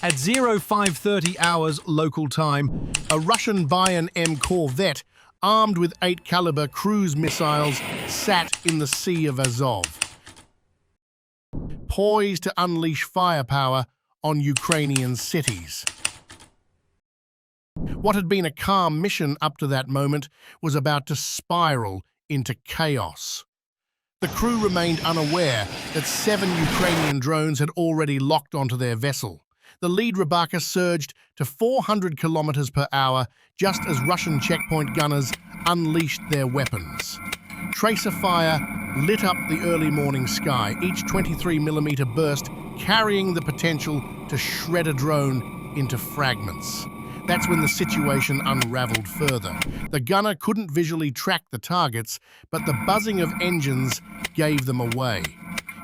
At 0530 hours local time, a Russian Bayern M corvette armed with 8-caliber cruise missiles sat in the Sea of Azov, poised to unleash firepower on Ukrainian cities. What had been a calm mission up to that moment was about to spiral into chaos. The crew remained unaware that 7 Ukrainian drones had already locked onto their vessel. The lead Rybaka surged to 400 kilometers per hour just as Russian checkpoint gunners unleashed their weapons. Tracer fire lit up the early morning sky, each 23mm burst carrying the potential to shred a drone into fragments. That's when the situation unraveled further. The gunner couldn't visually track the targets, but the buzzing of engines gave them away.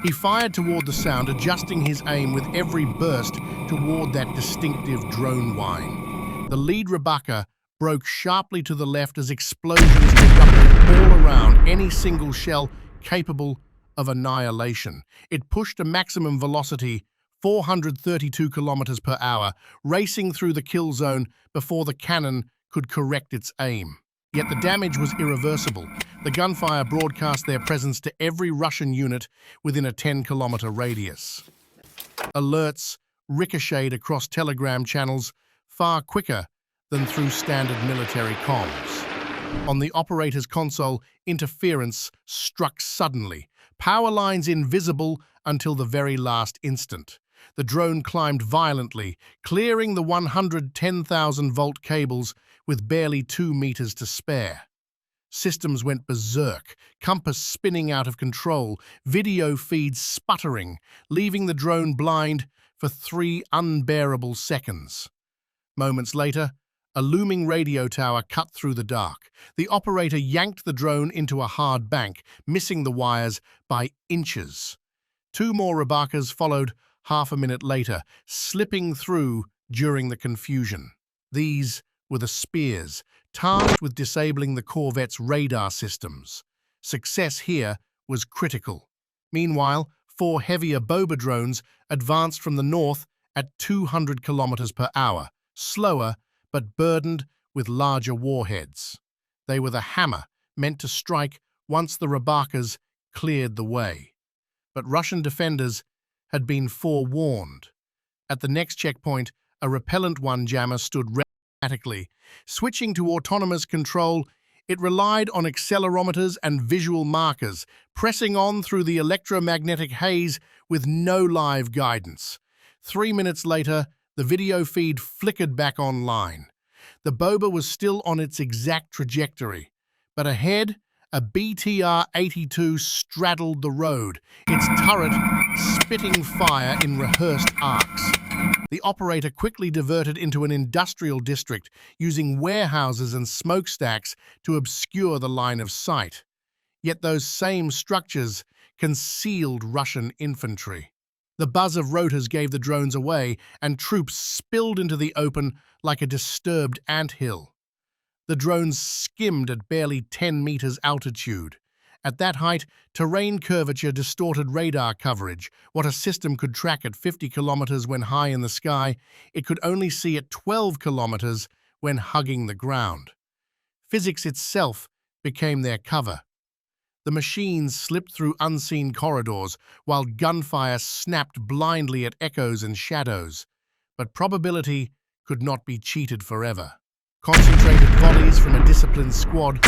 He fired toward the sound, adjusting his aim with every burst toward that distinctive drone whine. The lead Rybaka broke sharply to the left as explosions erupted all around, any single shell capable of annihilation. It pushed a maximum velocity 432 kilometers per hour, racing through the kill zone before the cannon could correct its aim. Yet the damage was irreversible. The gunfire broadcast their presence to every Russian unit within a 10-kilometer radius. Alerts ricocheted across telegram channels far quicker than through standard military comms. On the operator's console, interference struck suddenly, power lines invisible until the very last instant. The drone climbed violently, clearing the 110,000-volt cables with barely 2 meters to spare. Systems went berserk, compass spinning out of control, video feeds sputtering, leaving the drone blind for 3 unbearable seconds. Moments later, a looming radio tower cut through the dark. The operator yanked the drone into a hard bank, missing the wires by inches. 2 more Rybakas followed half a minute later, slipping through during the confusion. These were the Spears, tasked with disabling the corvette's radar systems. Success here was critical. Meanwhile, 4 heavier Boba drones advanced from the north at 200 kilometers per hour, slower but burdened with larger warheads. They were the hammer meant to strike once the Rybakas cleared the way. But Russian defenders had been forewarned. At the next checkpoint, a repellent one jammer stood automatically. Switching to autonomous control, it relied on accelerometers and visual markers, pressing on through the electromagnetic haze with no live guidance. 3 minutes later, the video feed flickered back online. The Boba was still on its exact trajectory, but ahead, a BTR-82 straddled the road, its turret spitting fire in rehearsed arcs. The operator quickly diverted into an industrial district, using warehouses and smokestacks to obscure the line of sight. Yet those same structures concealed Russian infantry. The buzz of rotors gave the drones away, and troops spilled into the open like a disturbed anthill. The drones skimmed at barely 10 meters altitude. At that height, terrain curvature distorted radar coverage. What a system could track at 50 kilometers when high in the sky, it could only see at 12 kilometers when hugging the ground. Physics itself became their cover. The machines slipped through unseen corridors, while gunfire snapped blindly at echoes and shadows. But probability could not be cheated forever. Concentrated volleys from a disciplined squad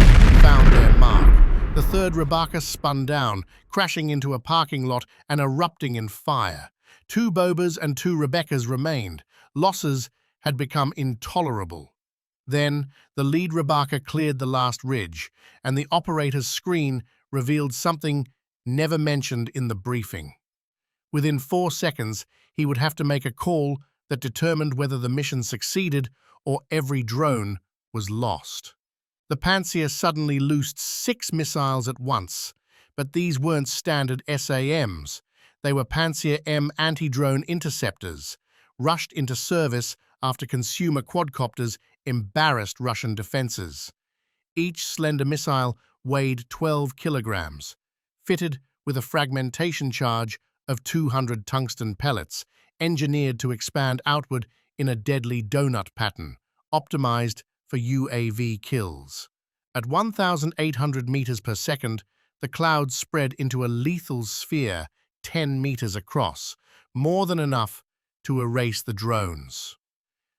found their mark. The third Rybaka spun down, crashing into a parking lot and erupting in fire. 2 Bobas and 2 Rybakas remained. Losses had become intolerable. Then, the lead Rybaka cleared the last ridge, and the operator's screen revealed something never mentioned in the briefing. Within 4 seconds, he would have to make a call that determined whether the mission succeeded or every drone was lost. The Pantsir suddenly loosed 6 missiles at once, but these weren't standard SAMs. They were Pantsir M anti-drone interceptors, rushed into service after consumer quadcopters embarrassed Russian defenses. Each slender missile weighed 12 kilograms, fitted with a fragmentation charge of 200 tungsten pellets, engineered to expand outward in a deadly donut pattern, optimized for UAV kills. At 1,800 meters per second, the clouds spread into a lethal sphere 10 meters across, more than enough to erase the drones.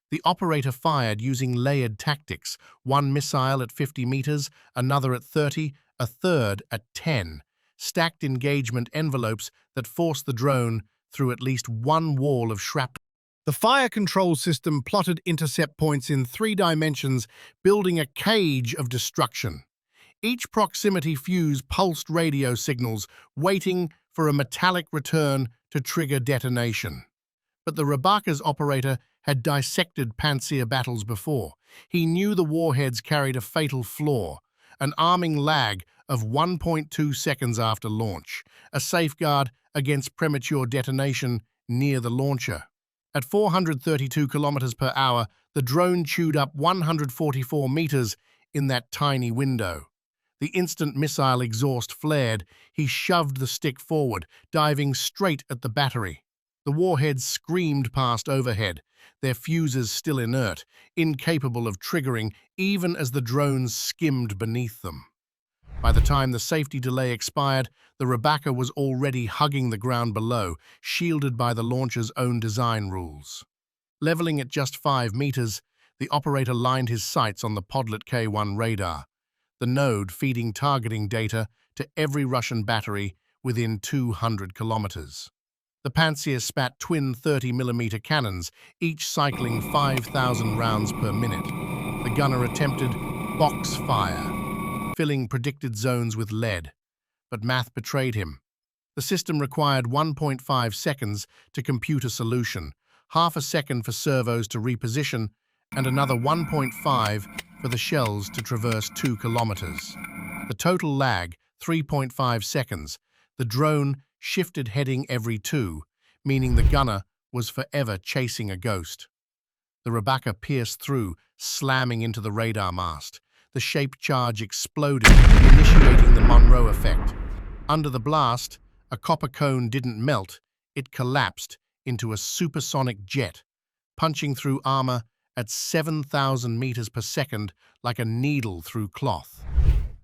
The operator fired using layered tactics, one missile at 50 meters, another at 30, a third at 10, stacked engagement envelopes that forced the drone through at least one wall of shrapnel. The fire control system plotted intercept points in 3 dimensions, building a cage of destruction. Each proximity fuse pulsed radio signals, waiting for a metallic return to trigger detonation. But the Rabaka's operator had dissected Pantsir battles before. He knew the warheads carried a fatal flaw, an arming lag of 1.2 seconds after launch, a safeguard against premature detonation near the launcher. At 432 kilometers per hour, the drone chewed up 144 meters in that tiny window. The instant missile exhaust flared, he shoved the stick forward, diving straight at the battery. The warheads screamed past overhead, their fuses still inert, incapable of triggering even as the drones skimmed beneath them. By the time the safety delay expired, the Rabaka was already hugging the ground below, shielded by the launcher's own design rules. Leveling at just 5 meters, the operator lined his sights on the Podlet K1 radar, the node feeding targeting data to every Russian battery within 200 kilometers. The Pantsir spat twin 30mm cannons, each cycling 5,000 rounds per minute. The gunner attempted box fire, filling predicted zones with lead, but math betrayed him. The system required 1.5 seconds to compute a solution, half a second for servos to reposition, and another 1.5 for the shells to traverse 2 kilometers. The total lag, 3.5 seconds. The drone shifted heading every 2, meaning the gunner was forever chasing a ghost. The Rabaka pierced through, slamming into the radar mast. The shaped charge exploded, initiating the Monroe effect. Under the blast, a copper cone didn't melt, it collapsed into a supersonic jet, punching through armor at 7,000 meters per second like a needle through cloth.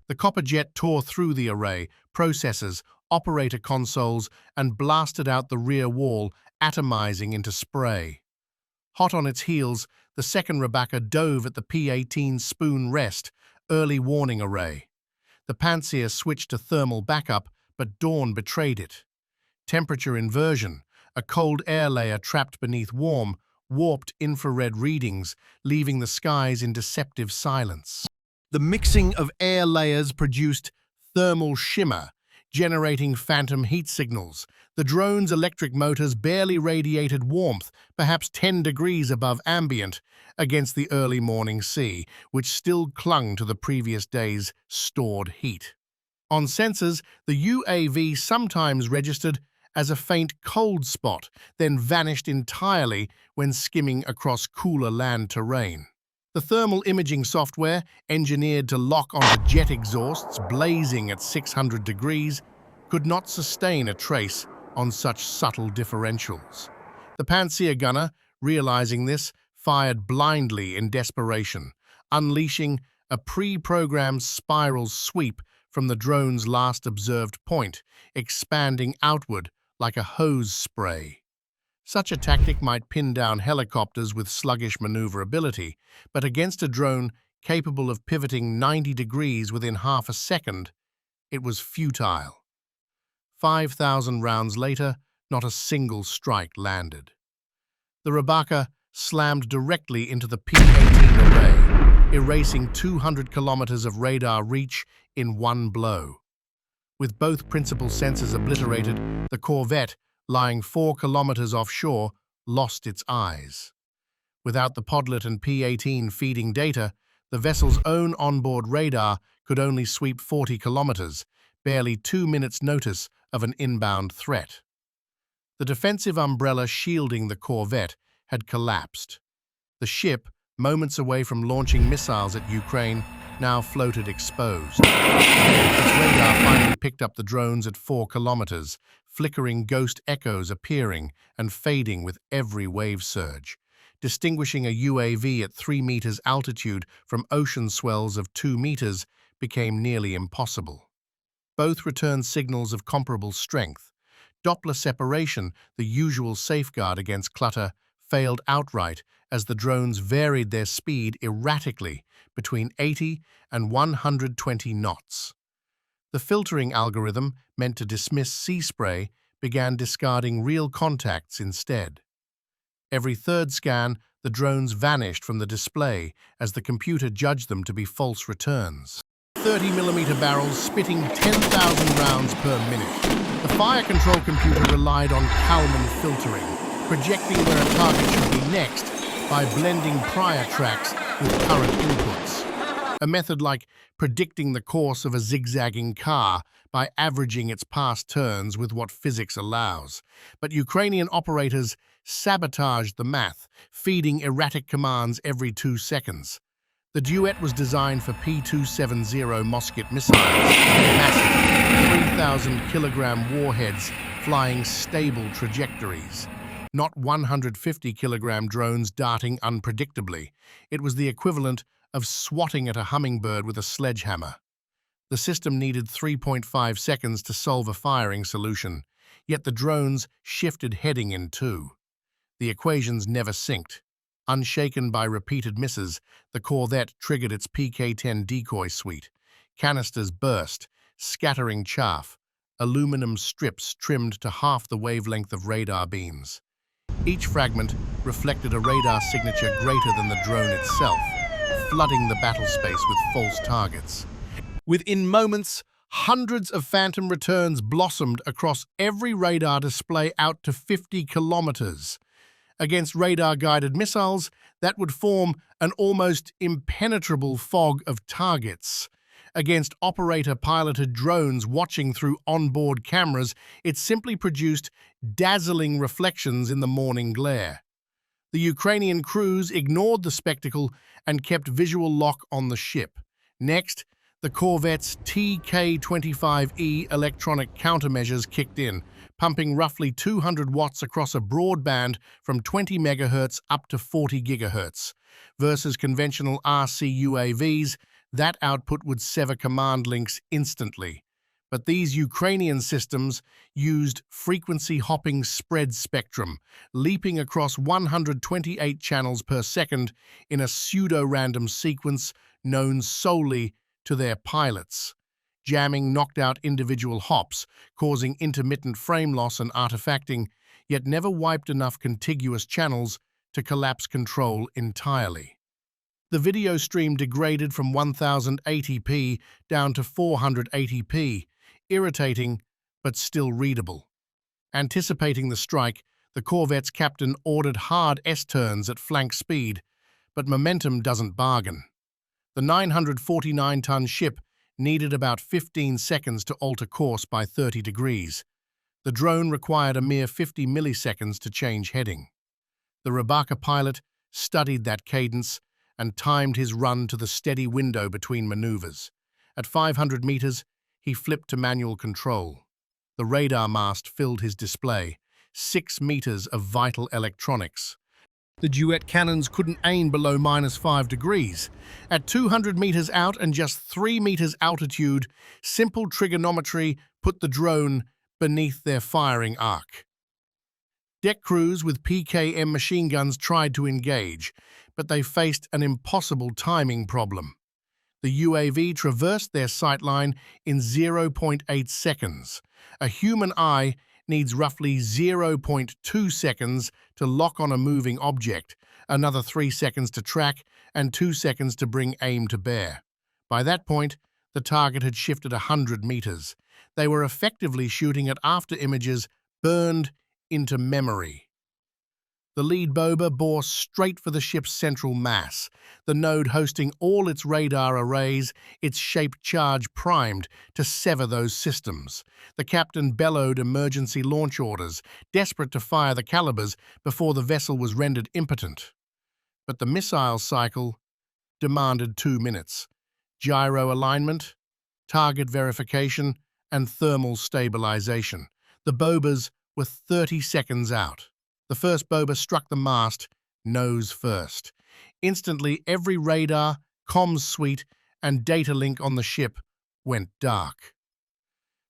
The copper jet tore through the array, processors, operator consoles, and blasted out the rear wall, atomizing into spray. Hot on its heels, the second Rabaka dove at the P-18 spoon rest, early warning array. The Pantsir switched to thermal backup, but dawn betrayed it. Temperature inversion, a cold air layer trapped beneath warm, warped infrared readings, leaving the skies in deceptive silence. The mixing of air layers produced thermal shimmer, generating phantom heat signals. The drone's electric motors barely radiated warmth, perhaps 10 degrees above ambient, against the early morning sea, which still clung to the previous day's stored heat. On sensors, the UAV sometimes registered as a faint cold spot, then vanished entirely when skimming across cooler land terrain. The thermal imaging software, engineered to lock onto jet exhausts blazing at 600 degrees, could not sustain a trace on such subtle differentials. The Pantsir gunner, realizing this, fired blindly in desperation, unleashing a pre-programmed spiral sweep from the drone's last observed point, expanding outward like a hose spray. Such a tactic might pin down helicopters with sluggish maneuverability, but against a drone capable of pivoting 90 degrees within half a second, it was futile. 5,000 rounds later, not a single strike landed. The Rabaka slammed directly into the P-18 array, erasing 200 kilometers of radar reach in one blow. With both principal sensors obliterated, the corvette, lying 4 kilometers offshore, lost its eyes. Without the Podlet and P-18 feeding data, the vessel's own onboard radar could only sweep 40 kilometers, barely 2 minutes' notice of an inbound threat. The defensive umbrella shielding the corvette had collapsed. The ship, moments away from launching missiles at Ukraine, now floated exposed. Its radar finally picked up the drones at 4 kilometers, flickering ghost echoes appearing and fading with every wave surge. Distinguishing a UAV at 3 meters altitude from ocean swells of 2 meters became nearly impossible. Both returned signals of comparable strength. Doppler separation, the usual safeguard against clutter, failed outright as the drones varied their speed erratically between 80 and 120 knots. The filtering algorithm, meant to dismiss sea spray, began discarding real contacts instead. Every third scan, the drones vanished from the display as the computer judged them to be false returns. 30mm barrels spitting 10,000 rounds per minute. The fire control computer relied on Kalman filtering, projecting where a target should be next by blending prior tracks with current inputs. A method like predicting the course of a zigzagging car by averaging its past turns with what physics allows. But Ukrainian operators sabotaged the math, feeding erratic commands every 2 seconds. The duet was designed for P-270 Moskit missiles, massive 3,000-kilogram warheads flying stable trajectories, not 150-kilogram drones darting unpredictably. It was the equivalent of swatting at a hummingbird with a sledgehammer. The system needed 3.5 seconds to solve a firing solution, yet the drones shifted heading in two. The equations never synced. Unshaken by repeated misses, the corvette triggered its PK-10 decoy suite. Canisters burst, scattering chaff, aluminum strips trimmed to half the wavelength of radar beams. Each fragment reflected a radar signature greater than the drone itself, flooding the battle space with false targets. Within moments, hundreds of phantom returns blossomed across every radar display out to 50 kilometers. Against radar-guided missiles, that would form an almost impenetrable fog of targets. Against operator-piloted drones watching through onboard cameras, it simply produced dazzling reflections in the morning glare. The Ukrainian crews ignored the spectacle and kept visual lock on the ship. Next, the corvette's TK-25E electronic countermeasures kicked in, pumping roughly 200 watts across a broad band from 20 MHz up to 40 GHz. Versus conventional RC UAVs, that output would sever command links instantly. But these Ukrainian systems used frequency-hopping spread spectrum, leaping across 128 channels per second in a pseudo-random sequence known solely to their pilots. Jamming knocked out individual hops, causing intermittent frame loss and artifacting, yet never wiped enough contiguous channels to collapse control entirely. The video stream degraded from 1080p down to 480p, irritating but still readable. Anticipating the strike, the corvette's captain ordered hard S-turns at flank speed, but momentum doesn't bargain. The 949-ton ship needed about 15 seconds to alter course by 30 degrees. The drone required a mere 50 milliseconds to change heading. The Rybaka pilot studied that cadence and timed his run to the steady window between maneuvers. At 500 meters, he flipped to manual control. The radar mast filled his display, 6 meters of vital electronics. The duet cannons couldn't aim below -5 degrees. At 200 meters out and just 3 meters altitude, simple trigonometry put the drone beneath their firing arc. Deck crews with PKM machine guns tried to engage, but they faced an impossible timing problem. The UAV traversed their sightline in 0.8 seconds. A human eye needs roughly 0.2 seconds to lock on a moving object, another 3 seconds to track, and 2 seconds to bring aim to bear. By that point, the target had shifted 100 meters. They were effectively shooting at after-images burned into memory. The lead boba bore straight for the ship's central mass, the node hosting all its radar arrays, its shaped charge primed to sever those systems. The captain bellowed emergency launch orders, desperate to fire the calibers before the vessel was rendered impotent. But the missile cycle demanded 2 minutes. Gyro alignment, target verification, and thermal stabilization. The Bobas were 30 seconds out. The first Boba struck the mast, nose first. Instantly, every radar, comms suite, and data link on the ship went dark.